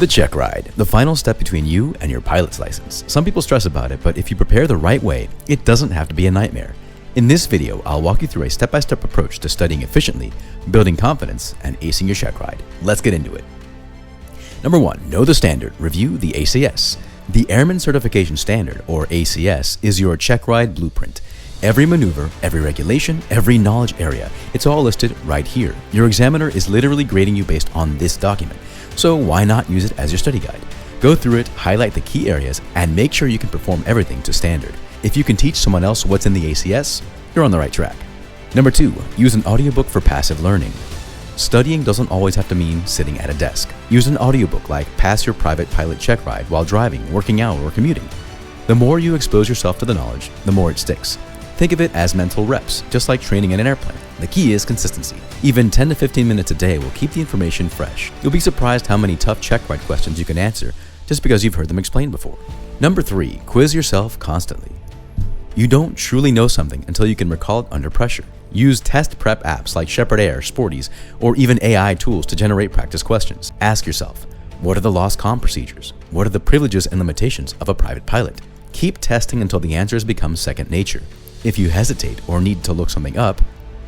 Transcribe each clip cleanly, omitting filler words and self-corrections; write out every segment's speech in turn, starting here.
The check ride, the final step between you and your pilot's license. Some people stress about it, but if you prepare the right way, it doesn't have to be a nightmare. In this video, I'll walk you through a step-by-step approach to studying efficiently, building confidence, and acing your check ride. Let's get into it. Number 1, know the standard. Review the ACS. The Airman Certification Standard, or ACS, is your check ride blueprint. Every maneuver, every regulation, every knowledge area, it's all listed right here. Your examiner is literally grading you based on this document, so why not use it as your study guide? Go through it, highlight the key areas, and make sure you can perform everything to standard. If you can teach someone else what's in the ACS, you're on the right track. Number 2, use an audiobook for passive learning. Studying doesn't always have to mean sitting at a desk. Use an audiobook like Pass Your Private Pilot Check Ride while driving, working out, or commuting. The more you expose yourself to the knowledge, the more it sticks. Think of it as mental reps, just like training in an airplane. The key is consistency. Even 10 to 15 minutes a day will keep the information fresh. You'll be surprised how many tough check ride questions you can answer just because you've heard them explained before. Number 3, quiz yourself constantly. You don't truly know something until you can recall it under pressure. Use test prep apps like Shepherd Air, Sporties, or even AI tools to generate practice questions. Ask yourself, what are the lost comm procedures? What are the privileges and limitations of a private pilot? Keep testing until the answers become second nature. If you hesitate or need to look something up,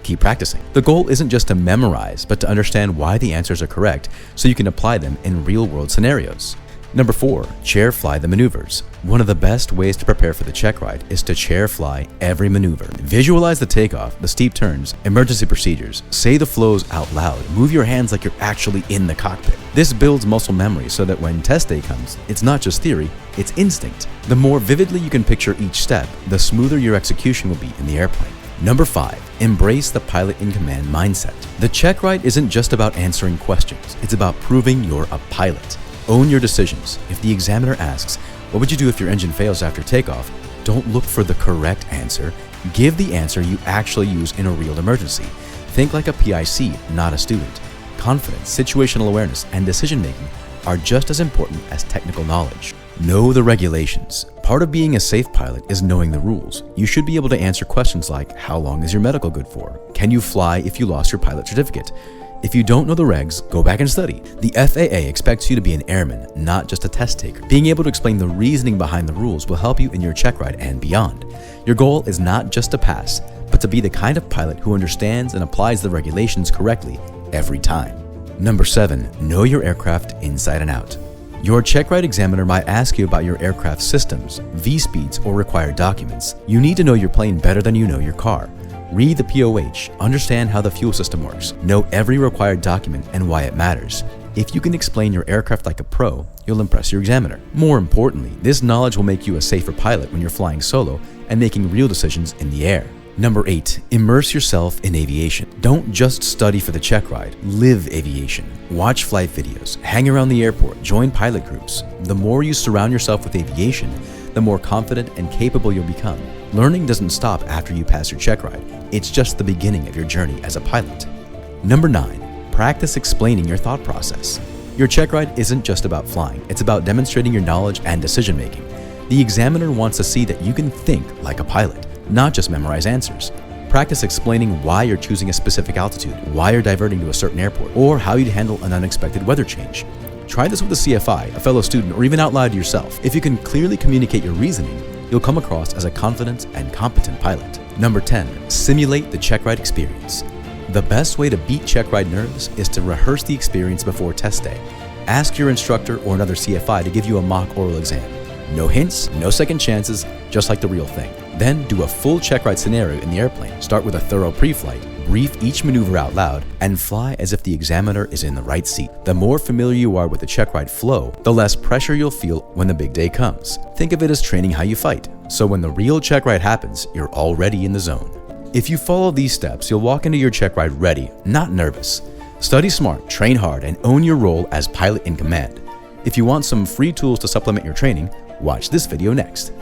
keep practicing. The goal isn't just to memorize, but to understand why the answers are correct so you can apply them in real-world scenarios. Number 4, chair fly the maneuvers. One of the best ways to prepare for the check ride is to chair fly every maneuver. Visualize the takeoff, the steep turns, emergency procedures. Say the flows out loud. Move your hands like you're actually in the cockpit. This builds muscle memory so that when test day comes, it's not just theory, it's instinct. The more vividly you can picture each step, the smoother your execution will be in the airplane. Number 5, embrace the pilot in command mindset. The check ride isn't just about answering questions, it's about proving you're a pilot. Own your decisions. If the examiner asks, what would you do if your engine fails after takeoff? Don't look for the correct answer. Give the answer you actually use in a real emergency. Think like a PIC, not a student. Confidence, situational awareness, and decision-making are just as important as technical knowledge. Know the regulations. Part of being a safe pilot is knowing the rules. You should be able to answer questions like, how long is your medical good for? Can you fly if you lost your pilot certificate? If you don't know the regs, go back and study. The FAA expects you to be an airman, not just a test taker. Being able to explain the reasoning behind the rules will help you in your check ride and beyond. Your goal is not just to pass, but to be the kind of pilot who understands and applies the regulations correctly every time. Number 7, know your aircraft inside and out. Your check ride examiner might ask you about your aircraft systems, V-speeds, or required documents. You need to know your plane better than you know your car. Read the POH, understand how the fuel system works, know every required document and why it matters. If you can explain your aircraft like a pro, you'll impress your examiner. More importantly, this knowledge will make you a safer pilot when you're flying solo and making real decisions in the air. Number 8, immerse yourself in aviation. Don't just study for the check ride, live aviation. Watch flight videos, hang around the airport, join pilot groups. The more you surround yourself with aviation, the more confident and capable you'll become. Learning doesn't stop after you pass your check ride. It's just the beginning of your journey as a pilot. Number 9, practice explaining your thought process. Your check ride isn't just about flying, it's about demonstrating your knowledge and decision making. The examiner wants to see that you can think like a pilot, not just memorize answers. Practice explaining why you're choosing a specific altitude, why you're diverting to a certain airport, or how you'd handle an unexpected weather change. Try this with a CFI, a fellow student, or even out loud to yourself. If you can clearly communicate your reasoning, you'll come across as a confident and competent pilot. Number 10, simulate the check ride experience. The best way to beat check ride nerves is to rehearse the experience before test day. Ask your instructor or another CFI to give you a mock oral exam. No hints, no second chances, just like the real thing. Then do a full check ride scenario in the airplane. Start with a thorough pre-flight, brief each maneuver out loud, and fly as if the examiner is in the right seat. The more familiar you are with the check ride flow, the less pressure you'll feel when the big day comes. Think of it as training how you fight, so when the real check ride happens, you're already in the zone. If you follow these steps, you'll walk into your check ride ready, not nervous. Study smart, train hard, and own your role as pilot in command. If you want some free tools to supplement your training, watch this video next.